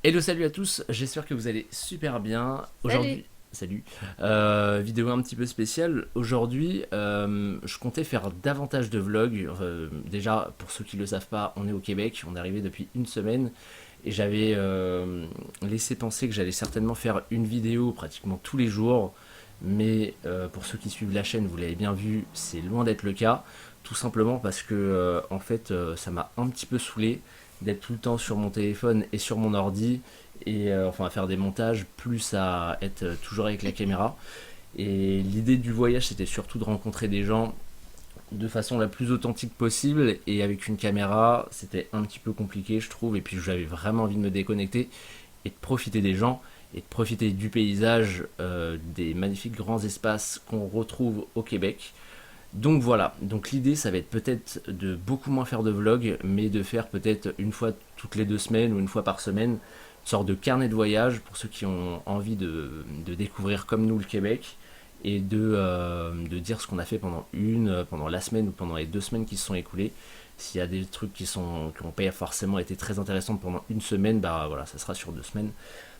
Hello, salut à tous, j'espère que vous allez super bien. Salut. Aujourd'hui, salut, vidéo un petit peu spéciale. Aujourd'hui, je comptais faire davantage de vlogs. Déjà, pour ceux qui ne le savent pas, on est au Québec, on est arrivé depuis une semaine. Et j'avais laissé penser que j'allais certainement faire une vidéo pratiquement tous les jours. Mais pour ceux qui suivent la chaîne, vous l'avez bien vu, c'est loin d'être le cas. Tout simplement parce que, ça m'a un petit peu saoulé d'être tout le temps sur mon téléphone et sur mon ordi et enfin à faire des montages plus à être toujours avec la caméra. Et l'idée du voyage, c'était surtout de rencontrer des gens de façon la plus authentique possible, et avec une caméra c'était un petit peu compliqué, je trouve. Et puis j'avais vraiment envie de me déconnecter et de profiter des gens et de profiter du paysage, des magnifiques grands espaces qu'on retrouve au Québec. Donc voilà, donc l'idée ça va être peut-être de beaucoup moins faire de vlogs, mais de faire peut-être une fois toutes les 2 semaines ou une fois par semaine, une sorte de carnet de voyage pour ceux qui ont envie de découvrir comme nous le Québec, et de dire ce qu'on a fait pendant la semaine ou pendant les 2 semaines qui se sont écoulées. S'il y a des trucs qui n'ont pas forcément été très intéressants pendant une semaine, bah voilà, ça sera sur 2 semaines.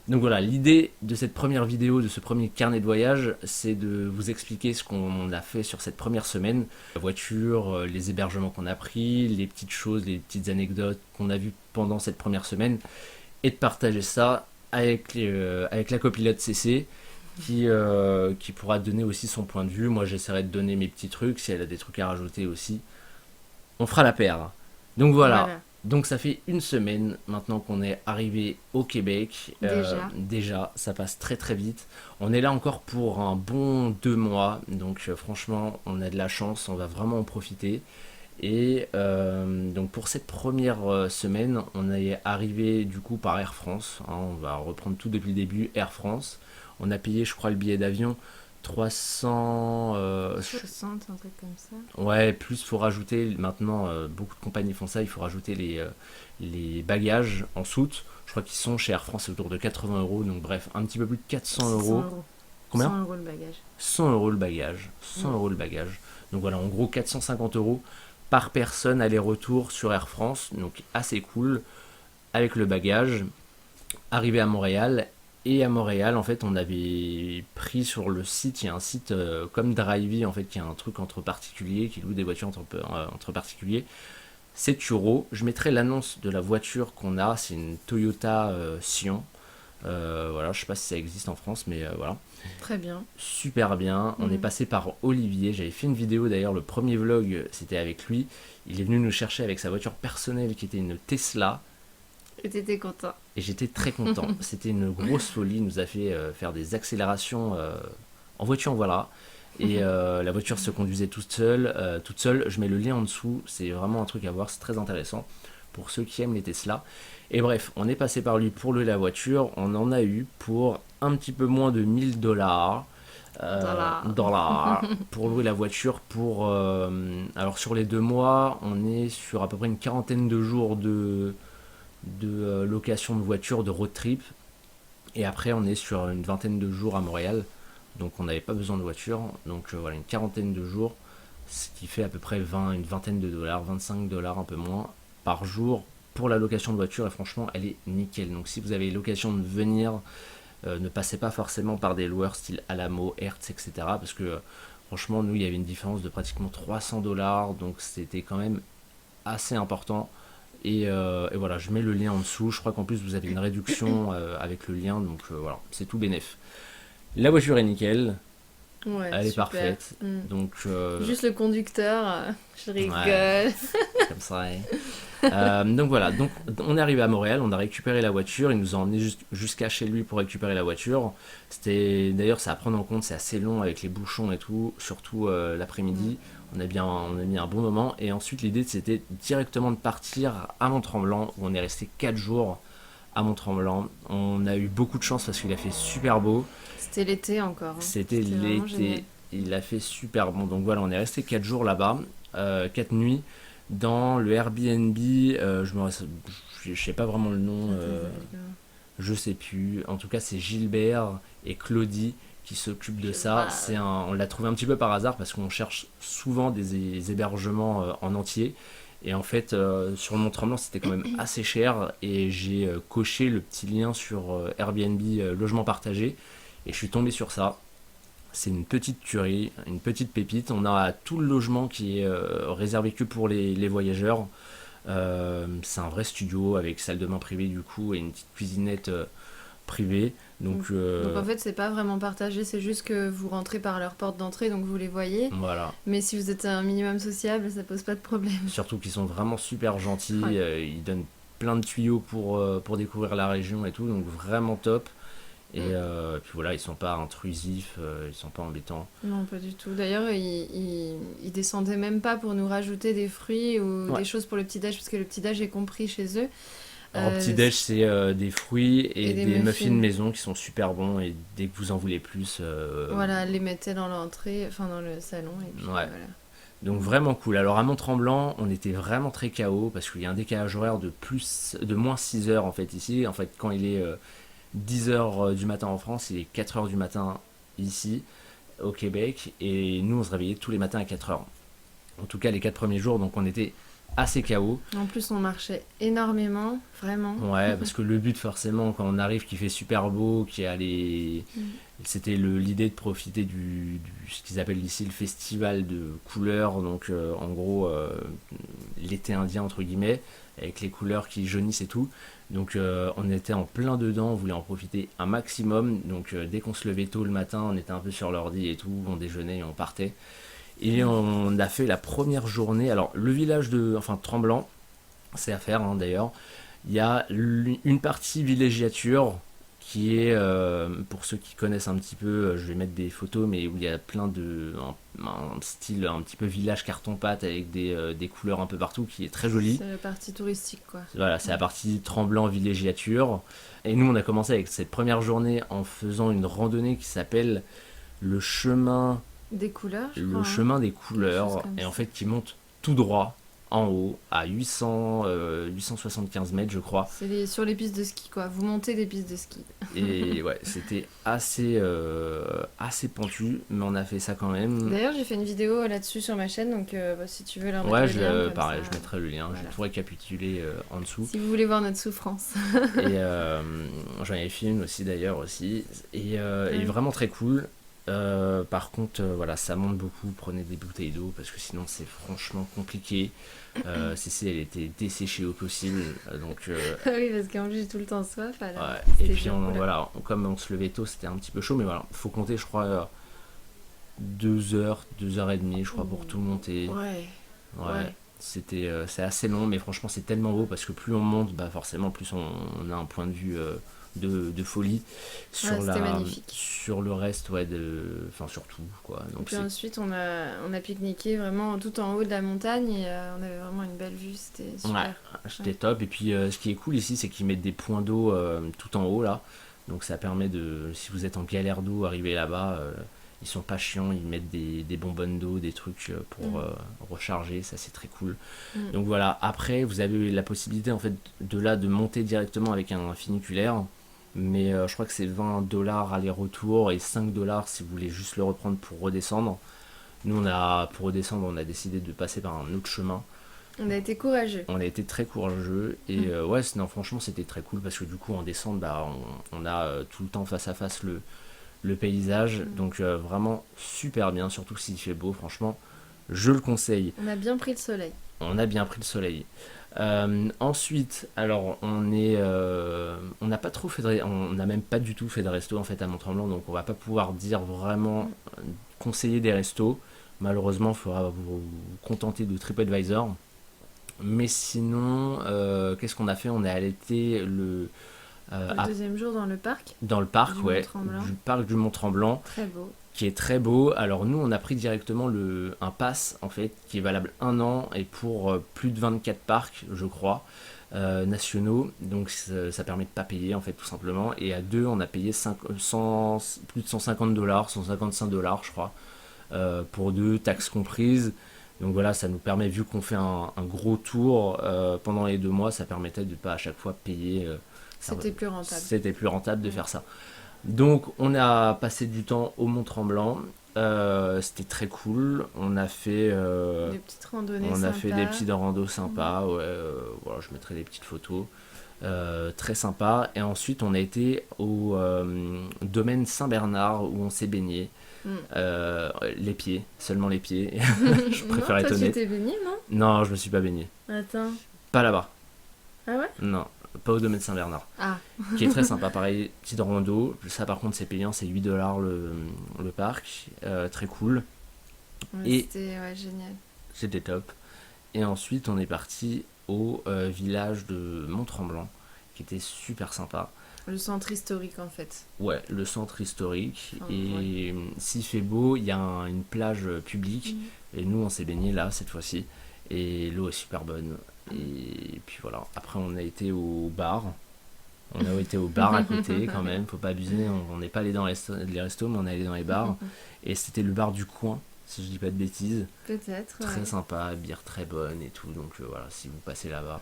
Donc voilà, l'idée de cette première vidéo, de ce premier carnet de voyage, c'est de vous expliquer ce qu'on a fait sur cette première semaine. La voiture, les hébergements qu'on a pris, les petites choses, les petites anecdotes qu'on a vues pendant cette première semaine, et de partager ça avec la copilote CC, qui pourra donner aussi son point de vue. Moi j'essaierai de donner mes petits trucs, si elle a des trucs à rajouter aussi. On fera la paire. Donc voilà. Voilà, Donc ça fait une semaine maintenant qu'on est arrivé au Québec. déjà. Déjà, ça passe très très vite. On est là encore pour un bon 2 mois. Donc franchement, on a de la chance. On va vraiment en profiter. Et donc pour cette première semaine, on est arrivé du coup par Air France, hein. On va reprendre tout depuis le début. Air France. On a payé, je crois, le billet d'avion 300. 60, un truc comme ça. Ouais, plus faut rajouter, maintenant beaucoup de compagnies font ça, il faut rajouter les bagages en soute. Je crois qu'ils sont chez Air France autour de 80 euros, donc bref, un petit peu plus de 400 C'est 100 euros. euros. Combien? 100 euros le bagage. 100 euros le bagage. 100 Mm. euros le bagage. Donc voilà, en gros 450 euros par personne aller-retour sur Air France, donc assez cool avec le bagage. Arrivé à Montréal, et à Montréal, en fait, on avait pris sur le site, il y a un site comme Drivey, en fait, qui est un truc entre particuliers, qui loue des voitures entre particuliers. C'est Turo. Je mettrai l'annonce de la voiture qu'on a, c'est une Toyota Sion. Voilà, je sais pas si ça existe en France, mais voilà. Très bien. Super bien. On est Mm. passé par Olivier. J'avais fait une vidéo d'ailleurs, le premier vlog, c'était avec lui. Il est venu nous chercher avec sa voiture personnelle qui était une Tesla. Et t'étais content. Et j'étais très content. C'était une grosse folie. Il nous a fait faire des accélérations en voiture, voilà. Et la voiture se conduisait toute seule. Je mets le lien en dessous. C'est vraiment un truc à voir. C'est très intéressant pour ceux qui aiment les Tesla. Et bref, on est passé par lui pour louer la voiture. On en a eu pour un petit peu moins de 1000 $. Dans la... Dollars pour louer la voiture alors sur les 2 mois, on est sur à peu près une quarantaine de jours de location de voiture, de road trip. Et après, on est sur une vingtaine de jours à Montréal. Donc, on n'avait pas besoin de voiture. Donc, voilà, une quarantaine de jours. Ce qui fait à peu près une vingtaine de dollars, 25 $ un peu moins par jour pour la location de voiture. Et franchement, elle est nickel. Donc, si vous avez l'occasion de venir, ne passez pas forcément par des loueurs style Alamo, Hertz, etc. Parce que franchement, nous, il y avait une différence de pratiquement 300 $. Donc, c'était quand même assez important. Et voilà, je mets le lien en dessous. Je crois qu'en plus vous avez une réduction avec le lien, donc voilà, c'est tout bénef. La voiture est nickel, Ouais, elle est super. parfaite, Mm. donc Juste le conducteur, je ouais, rigole. comme ça. Ouais. Donc voilà, donc on est arrivé à Montréal, on a récupéré la voiture, il nous a emmené jusqu'à chez lui pour récupérer la voiture. C'était d'ailleurs, ça à prendre en compte, c'est assez long avec les bouchons et tout, surtout Mm. l'après-midi. On a mis un bon moment, et ensuite l'idée c'était directement de partir à Mont-Tremblant où on est resté 4 jours à Mont-Tremblant. On a eu beaucoup de chance parce qu'il a fait super beau. C'était l'été encore, hein. C'était C'était vraiment génial. l'été, il a fait super bon. Donc voilà, on est resté 4 jours là-bas, 4 nuits, dans le Airbnb. Je sais pas vraiment le nom, Attends, il s'appelle comment? je sais plus. En tout cas, c'est Gilbert et Claudie qui s'occupent de ça. Cheval. On l'a trouvé un petit peu par hasard parce qu'on cherche souvent des hébergements en entier. Et en fait, sur le Mont-Tremblant, c'était quand même assez cher. Et j'ai coché le petit lien sur Airbnb logement partagé. Et je suis tombé sur ça. C'est une petite tuerie, une petite pépite. On a tout le logement qui est réservé que pour les voyageurs. C'est un vrai studio avec salle de bain privée du coup et une petite cuisinette privée. Donc en fait, c'est pas vraiment partagé, c'est juste que vous rentrez par leur porte d'entrée, donc vous les voyez. Voilà. Mais si vous êtes un minimum sociable, ça pose pas de problème. Surtout qu'ils sont vraiment super gentils. Ouais. Ils donnent plein de tuyaux pour découvrir la région et tout. Donc vraiment top. Et puis voilà, ils sont pas intrusifs, ils sont pas embêtants. Non, pas du tout. D'ailleurs, ils descendaient même pas pour nous rajouter des fruits ou des choses pour le petit-déj, parce que le petit-déj est compris chez eux. Alors petit-déj, c'est des fruits et des muffins muffins maison qui sont super bons. Et dès que vous en voulez plus... Voilà, elle les mettait dans l'entrée, enfin dans le salon. Et puis, Ouais. voilà. Donc vraiment cool. Alors à Mont-Tremblant, on était vraiment très KO parce qu'il y a un décalage horaire de moins 6 heures en fait ici. En fait, quand il est 10 heures du matin en France, il est 4 heures du matin ici au Québec. Et nous, on se réveillait tous les matins à 4 heures. En tout cas, les 4 premiers jours, donc on était assez KO. En plus, on marchait énormément, vraiment. Ouais, parce que le but forcément, quand on arrive, qu'il fait super beau, qu'il y a les... C'était l'idée de profiter ce qu'ils appellent ici le festival de couleurs, donc en gros l'été indien entre guillemets, avec les couleurs qui jaunissent et tout. Donc on était en plein dedans, on voulait en profiter un maximum. Donc dès qu'on se levait tôt le matin, on était un peu sur l'ordi et tout, on déjeunait et on partait. Et on a fait la première journée. Alors le village Tremblant, c'est à faire hein, d'ailleurs. Il y a une partie villégiature qui est, pour ceux qui connaissent un petit peu, je vais mettre des photos, mais où il y a plein un style un petit peu village carton-pâte avec des couleurs un peu partout, qui est très joli. C'est la partie touristique, quoi. Voilà, c'est la partie Tremblant villégiature. Et nous, on a commencé avec cette première journée en faisant une randonnée qui s'appelle le chemin... Des couleurs, je Le crois, chemin des couleurs, comme et en ça. fait qui monte tout droit en haut à 875 mètres je crois. C'est sur les pistes de ski, quoi. Vous montez des pistes de ski. Et ouais, c'était assez pentu, mais on a fait ça quand même. D'ailleurs, j'ai fait une vidéo là-dessus sur ma chaîne, donc si tu veux leur mettre Ouais, le lien, comme pareil, ça. je mettrai le lien, Voilà. je vais tout récapituler en dessous. Si vous voulez voir notre souffrance. Et j'en avais fait une aussi d'ailleurs aussi. Et vraiment très cool. Par contre, voilà, ça monte beaucoup. Prenez des bouteilles d'eau parce que sinon c'est franchement compliqué. Cécile, elle était desséchée au possible. Donc, Oui, parce qu'en plus j'ai tout le temps soif. Alors ouais. Et c'était puis, dur, oula. voilà, comme on se levait tôt, c'était un petit peu chaud. Mais voilà, faut compter, je crois, 2 heures, 2 heures et demie, je crois, pour tout monter. Ouais. Ouais. C'est assez long, mais franchement, c'est tellement beau parce que plus on monte, bah forcément, plus on a un point de vue de folie sur Ouais, c'était magnifique. sur le reste, ouais, enfin sur tout, quoi. Et Donc puis ensuite, on a pique-niqué vraiment tout en haut de la montagne et on avait vraiment une belle vue, c'était super. ouais, c'était top. Et puis, ce qui est cool ici, c'est qu'ils mettent des points d'eau tout en haut là. Donc ça permet si vous êtes en galère d'eau, arriver là-bas. Ils sont pas chiants, ils mettent des bonbonnes d'eau, des trucs pour recharger, ça c'est très cool. Donc voilà, après vous avez la possibilité en fait de monter directement avec un funiculaire, mais je crois que c'est 20$ aller-retour et 5$ si vous voulez juste le reprendre pour redescendre. Nous pour redescendre on a décidé de passer par un autre chemin. On a été courageux. On a été très courageux et ouais, non, franchement c'était très cool parce que du coup en descente bah, on a tout le temps face à face le paysage, donc vraiment super bien, surtout s'il fait beau, franchement, je le conseille. On a bien pris le soleil. On a bien pris le soleil. Ensuite, alors on n'a pas trop fait on n'a même pas du tout fait de resto en fait à Mont-Tremblant, donc on va pas pouvoir dire vraiment conseiller des restos. Malheureusement, il faudra vous contenter de TripAdvisor. Mais sinon, qu'est-ce qu'on a fait? On est allé Le deuxième jour dans le parc. dans le parc, Du ouais, Mont-Tremblant. du parc du Mont-Tremblant, Très beau. qui est très beau. Alors nous, on a pris directement un pass en fait qui est valable 1 an et pour plus de 24 parcs, je crois, nationaux. Donc ça permet de pas payer en fait tout simplement. Et à deux, on a payé plus de $150, $155 je crois, pour deux, taxes comprises. Donc voilà, ça nous permet, vu qu'on fait un gros tour pendant les 2 mois, ça permettait de pas à chaque fois payer. C'était plus rentable. C'était plus rentable de faire ça. Donc on a passé du temps au Mont-Tremblant. C'était très cool. On a fait, Des petites randonnées on a fait des sympas. petits randos sympas. Ouais, voilà, je mettrai des petites photos. Très sympa. Et ensuite, on a été au domaine Saint-Bernard où on s'est baigné. Mm. Les pieds, seulement les pieds. Je Non, préfère être toi tu honnête. t'es baigné, non? Non, je me suis pas baigné. Attends. Pas là-bas. Ah ouais? Non, pas au domaine Saint-Bernard. Ah, Qui est très sympa. Pareil, petite rando. Ça, par contre, c'est payant. C'est 8 $ le parc. Très cool. ouais, Et c'était ouais, génial. c'était top. Et ensuite, on est parti au village de Mont-Tremblant, qui était super sympa. Le centre historique en fait. Ouais, le centre historique. Enfin, ouais. Et s'il fait beau, il y a une plage publique. Mm. Et nous, on s'est baigné là, cette fois-ci. Et l'eau est super bonne. Et puis voilà. Après, on a été au bar. On a été au bar à côté quand même. Faut pas abuser. On n'est pas allé dans les restos, mais on est allé dans les bars. Et c'était le bar du coin, si je dis pas de bêtises. Peut-être, Très ouais. sympa, bière très bonne et tout. Donc voilà, si vous passez là-bas.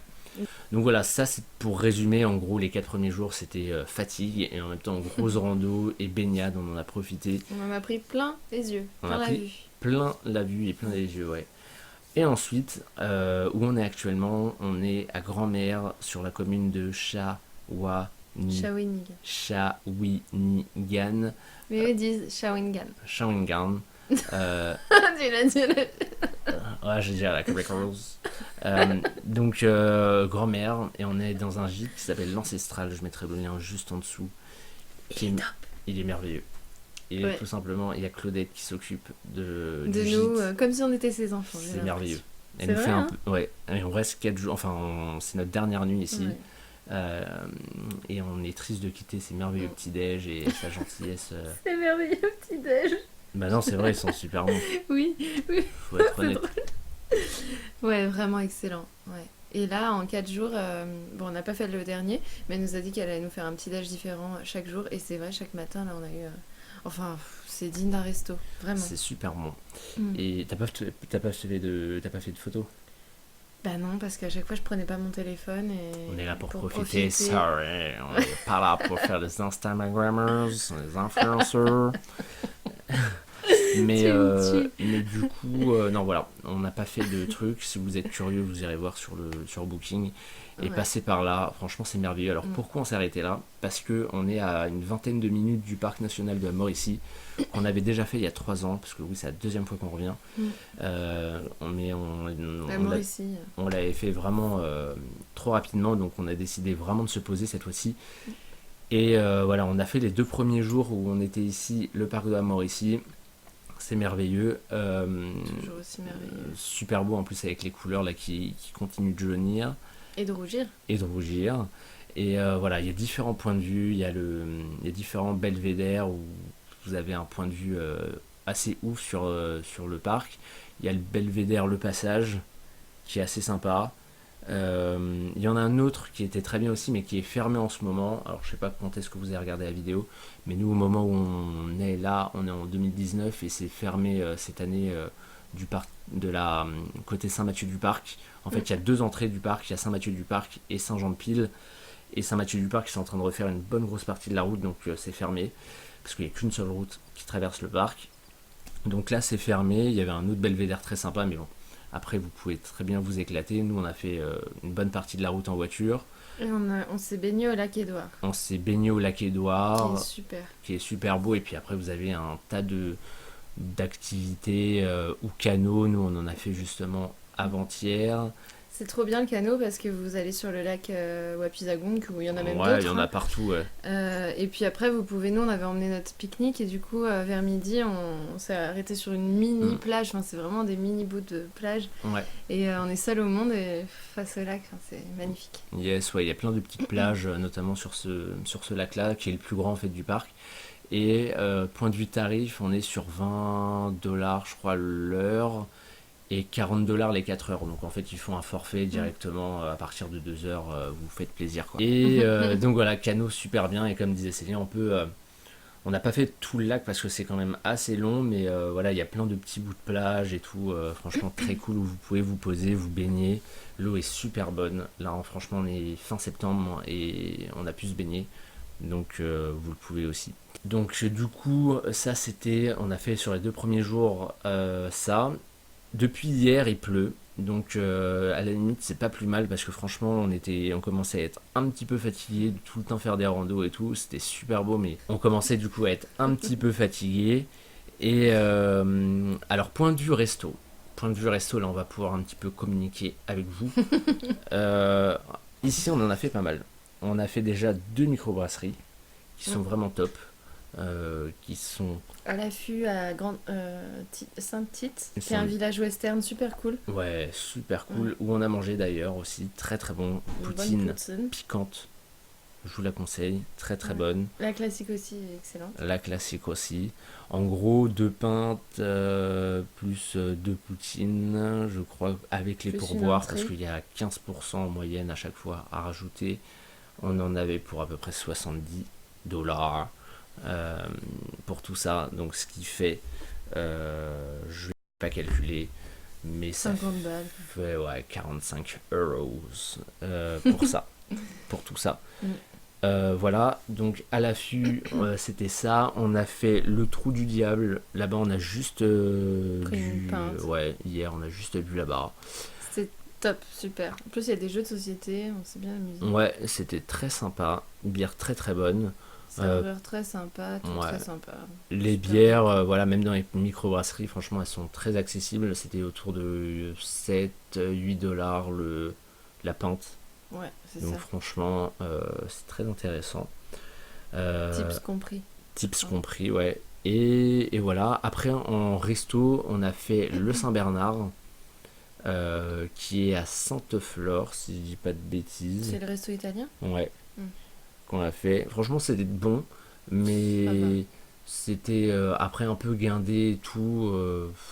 Donc voilà, ça c'est pour résumer. En gros, les 4 premiers jours c'était fatigue et en même temps grosse rando et baignade. On en a profité. On en a pris plein les yeux, On plein a la pris vue. plein la vue et plein les yeux, ouais. Et ensuite, où on est actuellement, on est à Grand-Mère sur la commune de Shawinigan. Shawinigan. Mais eux disent Shawinigan. Shawinigan. Tu l'as dit. Ouais, j'ai dit à la Quebec Rose. Donc, grand-mère, et on est dans un gîte qui s'appelle l'Ancestral. Je mettrai le lien juste en dessous. Il est top. Il est merveilleux. Et Ouais. tout simplement, il y a Claudette qui s'occupe De du nous, gîte. comme si on était ses enfants. j'ai C'est l'impression. merveilleux. Elle C'est nous vrai, fait un hein? peu. Ouais, et on reste 4 jours. Enfin, c'est notre dernière nuit ici. Ouais. Euh, et on est triste de quitter ces merveilleux Mm. petits-déj et sa gentillesse. C'est merveilleux, petit-déj. Bah non, c'est vrai, ils sont super bons. Oui, oui. Faut être honnête. Ouais, vraiment excellent. Ouais. Et là, en 4 jours, bon, on n'a pas fait le dernier, mais elle nous a dit qu'elle allait nous faire un petit déj différent chaque jour. Et c'est vrai, chaque matin, là, on a eu. Enfin, c'est digne d'un resto, vraiment. C'est super bon. Mm. Et t'as pas fait de photos? Bah non, parce qu'à chaque fois, je prenais pas mon téléphone et. On est là pour profiter, sorry. On est pas là pour faire des Instagrammers, des influencers. Mais, Tu me tues. mais du coup, non voilà, on n'a pas fait de trucs. Si vous êtes curieux, vous irez voir sur Booking et Ouais. passez par là. Franchement, c'est merveilleux. Alors Mm. pourquoi on s'est arrêté là? Parce que on est à une vingtaine de minutes du parc national de la Mauricie, qu'on avait déjà fait il y a 3 ans, parce que oui, c'est la deuxième fois qu'on revient. Mm. Mais La Mauricie. on l'avait fait vraiment trop rapidement, donc on a décidé vraiment de se poser cette fois-ci. Et voilà, on a fait les 2 premiers jours où on était ici, le parc de la Mauricie. C'est merveilleux. Toujours aussi merveilleux. Super beau en plus avec les couleurs là qui continuent de jaunir Et de rougir. et de rougir. Et voilà, il y a différents points de vue. Il y a différents belvédères où vous avez un point de vue assez ouf sur le parc. Il y a le belvédère Le Passage qui est assez sympa. Il y en a un autre qui était très bien aussi, mais qui est fermé en ce moment. Alors, je sais pas quand est-ce que vous avez regardé la vidéo, mais nous, au moment où on est là, on est en 2019 et c'est fermé cette année du parc de la côté Saint-Mathieu-du-Parc. En fait, il y a 2 entrées du parc. Il y a Saint-Mathieu-du-Parc et Saint-Jean-de-Pile. Et Saint-Mathieu-du-Parc, ils sont en train de refaire une bonne grosse partie de la route, donc c'est fermé parce qu'il n'y a qu'une seule route qui traverse le parc. Donc là, c'est fermé. Il y avait un autre belvédère très sympa, mais bon. Après, vous pouvez très bien vous éclater. Nous, on a fait une bonne partie de la route en voiture. Et on s'est baigné au lac Édouard. On s'est baigné au lac Qui Édouard, est super. qui est super beau. Et puis après, vous avez un tas d'activités ou canaux. Nous, on en a fait justement avant-hier. C'est trop bien le canot parce que vous allez sur le lac Wapizagung, où il y en a même Ouais, d'autres. il y en hein. a partout. Ouais. Et puis après, vous pouvez, nous on avait emmené notre pique-nique et du coup, vers midi, on s'est arrêté sur une mini plage. Enfin, c'est vraiment des mini bouts de plage. Ouais. Et on est seul au monde et face au lac, enfin, c'est magnifique. Yes, ouais, il y a plein de petites plages, notamment sur ce lac-là, qui est le plus grand en fait du parc. Et point de vue tarif, on est sur 20 $ je crois l'heure et 40 $ les 4 heures. Donc en fait, ils font un forfait directement à partir de 2 heures, vous faites plaisir quoi. Et donc voilà, canot super bien. Et comme disait Céline, on n'a pas fait tout le lac parce que c'est quand même assez long, mais voilà, il y a plein de petits bouts de plage et tout. Franchement, très cool où vous pouvez vous poser, vous baigner. L'eau est super bonne. Là, franchement, on est fin septembre et on a pu se baigner. Donc vous le pouvez aussi. Donc du coup, ça c'était, on a fait sur les 2 premiers jours ça. Depuis hier, il pleut. Donc à la limite, c'est pas plus mal parce que franchement, on commençait à être un petit peu fatigué de tout le temps faire des randos et tout. C'était super beau, mais on commençait du coup à être un petit peu fatigué. Et alors, point de vue resto. Point de vue resto, là, on va pouvoir un petit peu communiquer avec vous. Euh, Ici, on en a fait pas mal. On a fait déjà 2 microbrasseries qui sont vraiment top. Qui sont, À l'affût à Sainte-Tite, ils qui est un sont village western super cool. ouais, super Mm. cool. Où on a mangé d'ailleurs aussi. Très très bon. Une bonne Poutine poutine. piquante. Je vous la conseille. Très très Ouais. bonne. La classique aussi est excellente. La classique aussi. En gros, 2 pintes plus 2 poutines, je crois, avec les Plus une pourboires, parce entrée. qu'il y a 15% en moyenne à chaque fois à rajouter. On en avait pour à peu près 70 $ euh, pour tout ça. Donc, ce qui fait, je vais pas calculer, mais ça 50 balles. fait ouais, 45 € pour ça, pour tout ça. Mm. Voilà, donc à l'affût, c'était ça. On a fait le trou du diable. Là-bas, on a juste Pris une pinte. ouais, hier, on a juste bu là-bas. C'était top, super. En plus, il y a des jeux de société, on s'est bien amusé. Ouais, c'était très sympa. Bière très très bonne. Serveur très sympa, tout Ouais. très sympa. Les Super bières, bon. voilà, même dans les microbrasseries, franchement, elles sont très accessibles. C'était autour de 7 8 $ la pinte. Ouais, c'est Donc ça. franchement, c'est très intéressant. Tips compris. Tips Hein. compris, ouais. Et voilà. Après, en resto, on a fait le Saint-Bernard, qui est à Sainte-Flore, si je dis pas de bêtises. C'est le resto italien. Ouais, Mm. qu'on a fait. Franchement, c'était bon, Ça va. mais c'était après un peu guindé et tout.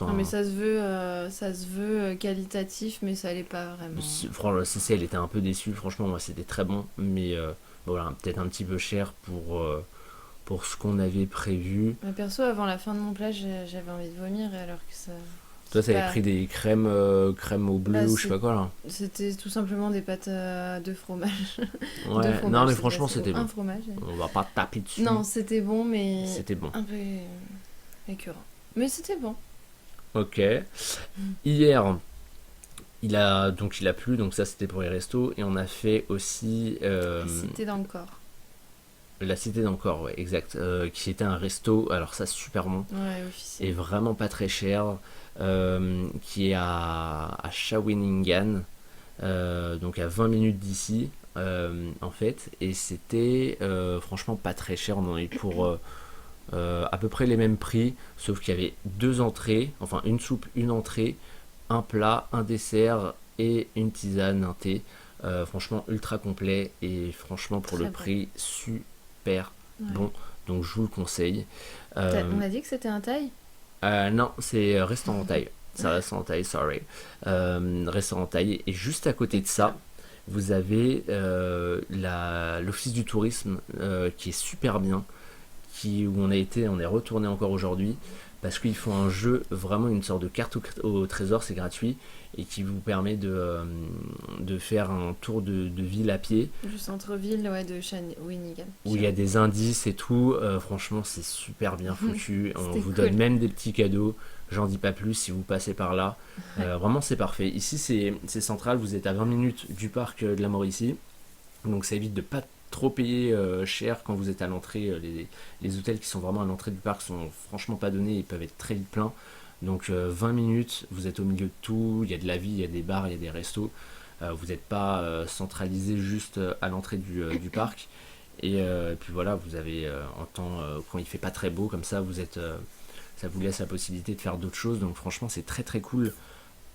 Non, mais Enfin, ça se veut qualitatif, mais ça l'est pas vraiment. franchement, CC, elle était un peu déçue. Franchement, moi, c'était très bon, mais voilà, peut-être un petit peu cher pour ce qu'on avait prévu. Mais perso, avant la fin de mon plat, j'avais envie de vomir, alors que ça. Toi, C'est t'avais pas- pris des crèmes, crème au bleu Là, ou je sais pas quoi là. c'était tout simplement des pâtes de fromage. Deux Ouais, fromages, non, mais c'est franchement, assez c'était bon. Un bon. fromage. On va pas taper dessus. Non, c'était bon, mais C'était bon. un peu écœurant. Mais c'était bon. Ok. Hier, il a plu, donc ça c'était pour les restos. Et on a fait aussi C'était dans le corps. la Cité d'Ancor, ouais, exact. Qui était un resto, alors ça super bon. Ouais, Et officiel. vraiment pas très cher. Qui est à Shawinigan. Donc à 20 minutes d'ici, en fait. Et c'était franchement pas très cher. On en a eu pour à peu près les mêmes prix, sauf qu'il y avait 2 entrées, enfin une soupe, une entrée, un plat, un dessert et une tisane, un thé. Franchement ultra complet et franchement pour Très le bon. prix super Ouais. bon. Donc je vous le conseille. On a dit que c'était un taille. Non, c'est restaurant taille. C'est restaurant taille, sorry. Restaurant taille. Et juste à côté de ça, vous avez l'office du tourisme qui est super bien, où on est retourné encore aujourd'hui, parce qu'ils font un jeu, vraiment une sorte de carte au trésor, c'est gratuit, et qui vous permet de faire un tour de ville à pied, Du centre-ville, ouais, de Shawinigan. où il y a des indices et tout. Franchement, c'est super bien foutu. On C'était vous cool. donne même des petits cadeaux. J'en dis pas plus si vous passez par là. Vraiment, c'est parfait. Ici, c'est central. Vous êtes à 20 minutes du parc de la Mauricie. Donc, ça évite de pas trop payer cher quand vous êtes à l'entrée. Les hôtels qui sont vraiment à l'entrée du parc sont franchement pas donnés. Ils peuvent être très vite pleins. Donc, 20 minutes, vous êtes au milieu de tout. Il y a de la vie, il y a des bars, il y a des restos. Vous n'êtes pas centralisé juste à l'entrée du parc. Et puis voilà, vous avez en temps, quand il fait pas très beau comme ça, ça vous laisse la possibilité de faire d'autres choses. Donc franchement, c'est très très cool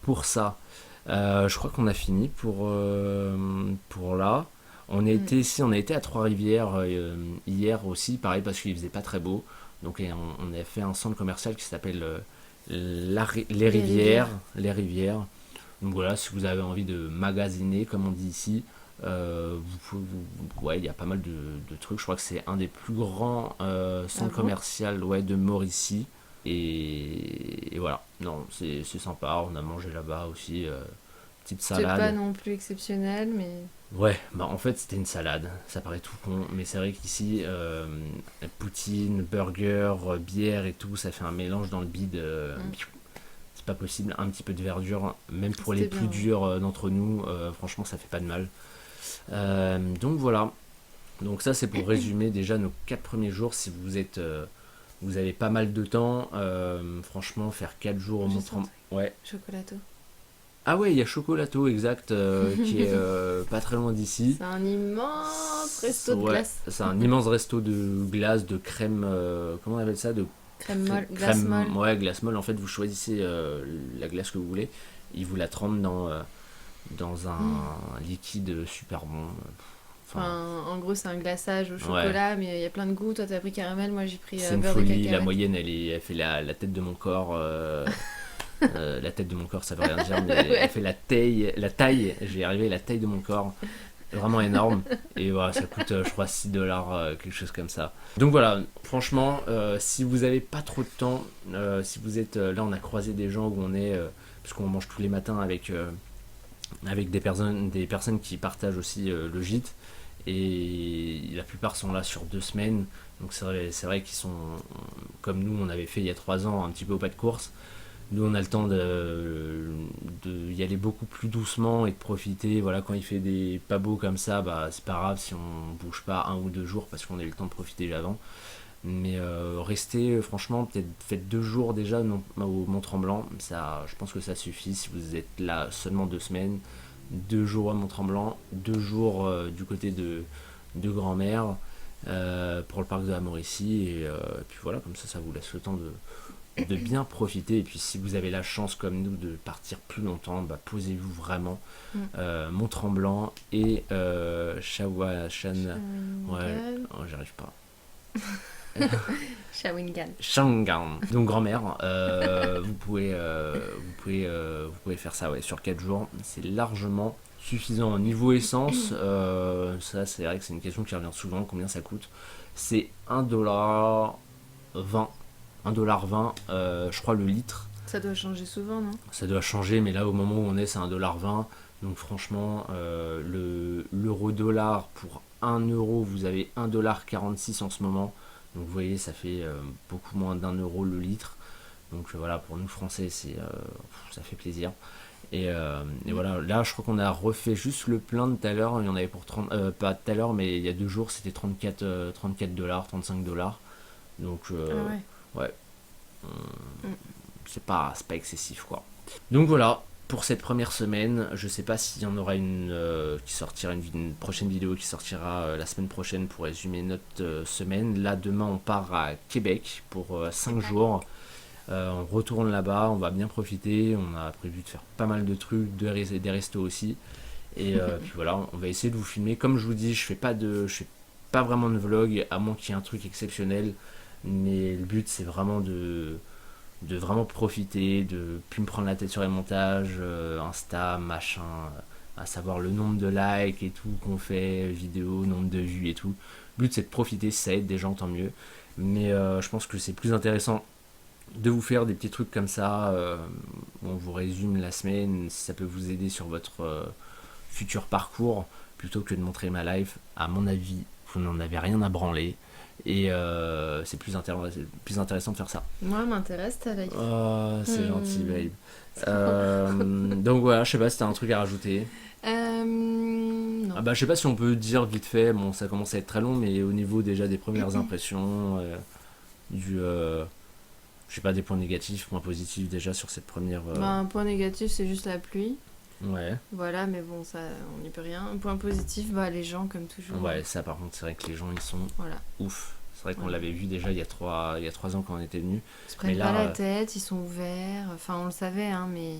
pour ça. Je crois qu'on a fini pour là. On a été à Trois-Rivières hier aussi, pareil parce qu'il faisait pas très beau. Donc on a fait un centre commercial qui s'appelle les Rivières. Les Rivières. Donc voilà, si vous avez envie de magasiner, comme on dit ici, ouais, il y a pas mal de trucs. Je crois que c'est un des plus grands centres bon commerciaux, ouais, de Mauricie. Et voilà, non, c'est sympa. On a mangé là-bas aussi. petite C'est pas salade. non plus exceptionnel, mais Ouais, bah en fait c'était une salade, ça paraît tout con, mais c'est vrai qu'ici, poutine, burger, bière et tout, ça fait un mélange dans le bide, mm, c'est pas possible, un petit peu de verdure, même pour les c'était bien. plus Ouais. durs d'entre nous, franchement ça fait pas de mal. Donc voilà, donc ça c'est pour résumer déjà nos 4 premiers jours, si vous êtes... vous avez pas mal de temps, franchement faire 4 jours au Juste un Mont-Tremblant. truc. Ouais. Chocolato. Ah ouais, il y a Chocolato, exact, qui est pas très loin d'ici. C'est un immense resto de Ouais, glace. c'est un immense resto de glace, de crème, comment on appelle ça, de Crème molle, glace crème, molle. ouais, glace molle. En fait, vous choisissez la glace que vous voulez, ils vous la trempent dans Mm. un liquide super bon. Enfin, Enfin, en gros, c'est un glaçage au ouais, chocolat, mais il y a plein de goûts. Toi, t'as pris caramel, moi j'ai pris c'est une beurre de folie. La cacahuète. moyenne, elle fait la tête de mon corps. La tête de mon corps, ça veut rien dire, mais elle Ouais. fait la taille, je vais y arriver, la taille de mon corps. Vraiment énorme. Et voilà, ça coûte, je crois, 6 dollars, quelque chose comme ça. Donc voilà, franchement, si vous avez pas trop de temps, si vous êtes. Là, on a croisé des gens où on est. Parce qu'on mange tous les matins avec des personnes qui partagent aussi le gîte. Et la plupart sont là sur 2 semaines. Donc c'est vrai qu'ils sont. Comme nous, on avait fait il y a 3 ans, un petit peu au pas de course. Nous, on a le temps de y aller beaucoup plus doucement et de profiter. Voilà, quand il fait des pas beaux comme ça, bah, c'est pas grave si on bouge pas 1 ou 2 jours parce qu'on a eu le temps de profiter avant. Mais restez, franchement, peut-être faites 2 jours déjà au Mont-Tremblant. Ça, je pense que ça suffit si vous êtes là seulement 2 semaines. 2 jours à Mont-Tremblant, 2 jours du côté de Grand-Mère pour le parc de la Mauricie. Et puis voilà, comme ça vous laisse le temps de bien profiter. Et puis si vous avez la chance comme nous de partir plus longtemps, bah, posez-vous vraiment. Mm. Mont-Tremblant et Shawinigan. Ouais, Shawinigan. oh, j'arrive pas. Shawinigan. Shangan, donc grand-mère, vous pouvez faire ça ouais, sur 4 jours, c'est largement suffisant. Niveau essence, ça c'est vrai que c'est une question qui revient souvent, combien ça coûte? C'est 1,20$, 1,20$, je crois le litre. Ça doit changer souvent, non? Ça doit changer, mais là au moment où on est, c'est 1,20$. Donc franchement, l'euro-dollar pour 1€, vous avez 1,46$ en ce moment. Donc vous voyez, ça fait beaucoup moins d'1€ le litre. Donc voilà, pour nous français, ça fait plaisir. Et Mm. voilà, là je crois qu'on a refait juste le plein de tout à l'heure. Il y en avait pour 30, pas tout à l'heure, mais il y a 2 jours, c'était 34$, 35$. Donc Ah ouais. ouais, Mm. c'est pas excessif quoi. Donc voilà, pour cette première semaine, je sais pas s'il y en aura une qui sortira, une prochaine vidéo qui sortira la semaine prochaine pour résumer notre semaine. Là, demain, on part à Québec pour 5 jours. On retourne là-bas, on va bien profiter. On a prévu de faire pas mal de trucs, des restos aussi. Et puis voilà, on va essayer de vous filmer. Comme je vous dis, je fais pas vraiment de vlog, à moins qu'il y ait un truc exceptionnel. Mais le but, c'est vraiment de vraiment profiter, de plus me prendre la tête sur les montages, Insta, machin, à savoir le nombre de likes et tout qu'on fait, vidéo, nombre de vues et tout. Le but c'est de profiter, si ça aide des gens, tant mieux. Mais je pense que c'est plus intéressant de vous faire des petits trucs comme ça, où on vous résume la semaine, si ça peut vous aider sur votre futur parcours, plutôt que de montrer ma life. À mon avis, vous n'en avez rien à branler. Et c'est plus intéressant de faire ça. Moi, m'intéresse ta life. Oh, c'est gentil, Hmm. babe. Donc voilà, je sais pas si t'as un truc à rajouter. Non. Ah bah, je sais pas si on peut dire vite fait, bon, ça commence à être très long, mais au niveau déjà des premières impressions, du, je sais pas, des points négatifs, points positifs déjà sur cette première. Bah, un point négatif, c'est juste la pluie. Ouais, Voilà, mais bon, ça, on n'y peut rien. Un point positif, bah, les gens, comme toujours. ouais, ça par contre, c'est vrai que les gens ils sont Voilà. ouf. C'est vrai qu'on Voilà. l'avait vu déjà il y a 3 ans quand on était venu. Ils se Mais prennent pas là, la tête, ils sont ouverts. Enfin, on le savait, hein, mais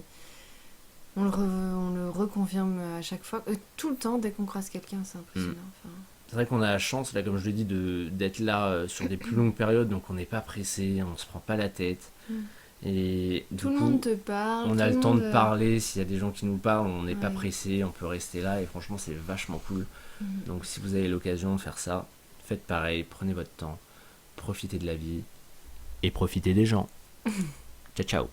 on le reconfirme à chaque fois. Tout le temps, dès qu'on croise quelqu'un, c'est hmm, impressionnant. Enfin, c'est vrai qu'on a la chance, là, comme je l'ai dit, d'être là sur des plus longues périodes, donc on n'est pas pressé, on se prend pas la tête. mm. Et du Tout le monde coup, te parle, on tout a le le temps monde. de parler, s'il y a des gens qui nous parlent, on n'est pas Ouais. pressé, on peut rester là, et franchement, c'est vachement cool. Mm. Donc si vous avez l'occasion de faire ça, faites pareil, prenez votre temps, profitez de la vie, et profitez des gens. Ciao, ciao.